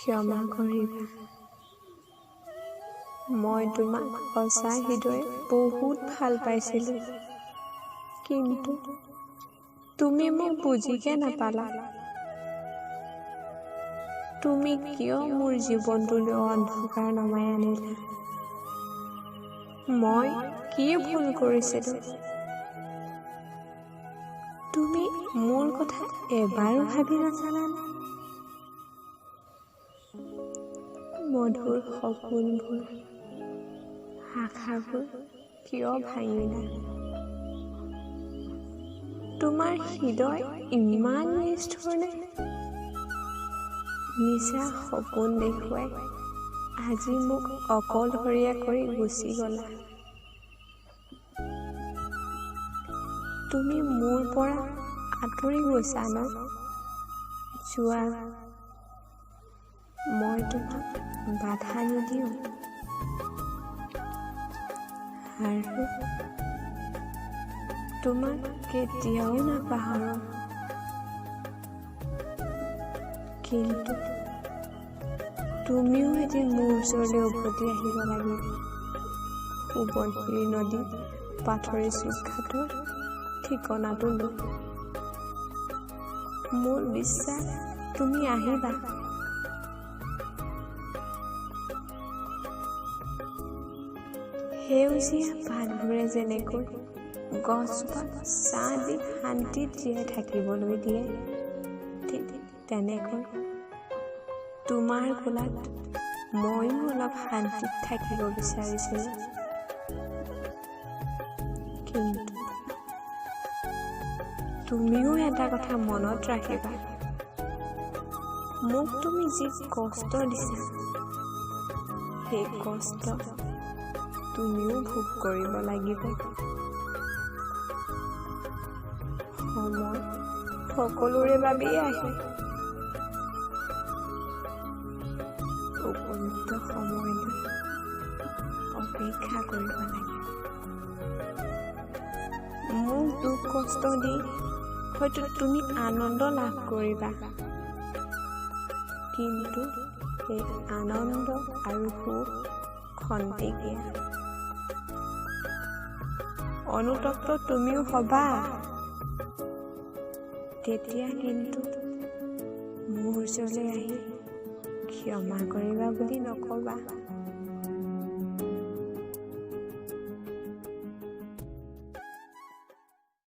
ক্ষমা কৰিবা। মই তোমাক সঁচা হৃদয়ে বহুত ভাল পাইছিলোঁ, কিন্তু তুমি মোক বুজিকে নাপালা। তুমি কিয় মোৰ জীৱনটোলৈ অন্ধকাৰ নমাই আনিলা? মই কি ভুল কৰিছিলোঁ? তুমি মোৰ কথা এবাৰো ভাবি নাচালানে? মধুৰ সপোনবোৰ, আশাবোৰ কিয় ভাঙিলা? তোমাৰ হৃদয় ইমান নিষ্ঠুৰনে? মিছা সপোন দেখুৱাই আজি মোক অকলশৰীয়া কৰি গুচি গলা। তুমি মোৰ পৰা আঁতৰি গৈছা ন? যোৱা, মই তোমাক বাধা নিদিওঁ। আৰু তোমাক কেতিয়াও নাপাহৰোঁ। কিন্তু তুমিও এদিন মোৰ ওচৰলৈ উভতি আহিব লাগিব। সোৱণশিৰি নদী পাথৰি চুকঘাটৰ ঠিকনাটো লৈ। মোৰ বিশ্বাস তুমি আহিবা। সেউজীয়া পাতবোৰে যেনেকৈ গছজোপাক ছাঁ দি শান্তিত জীয়াই থাকিবলৈ দিয়ে, ঠিক তেনেকৈ তোমাৰ কোলাত ময়ো অলপ শান্তিত থাকিব বিচাৰিছিলোঁ। কিন্তু তুমিও এটা কথা মনত ৰাখিবা, মোক তুমি যি কষ্ট দিছা, সেই কষ্ট তুমিও ভোগ কৰিব লাগিব। সময় সকলোৰে বাবেই আহে। উপযুক্ত সময়লৈ অপেক্ষা কৰিব লাগে। মোক দুখ কষ্ট দি হয়তো তুমি আনন্দ লাভ কৰিবা, কিন্তু সেই আনন্দ আৰু সুখ খন্তেকীয়া। অনুতপ্ত তুমিও হবা, তেতিয়া কিন্তু মোৰ ওচৰলৈ আহি ক্ষমা কৰিবা বুলি নকবা।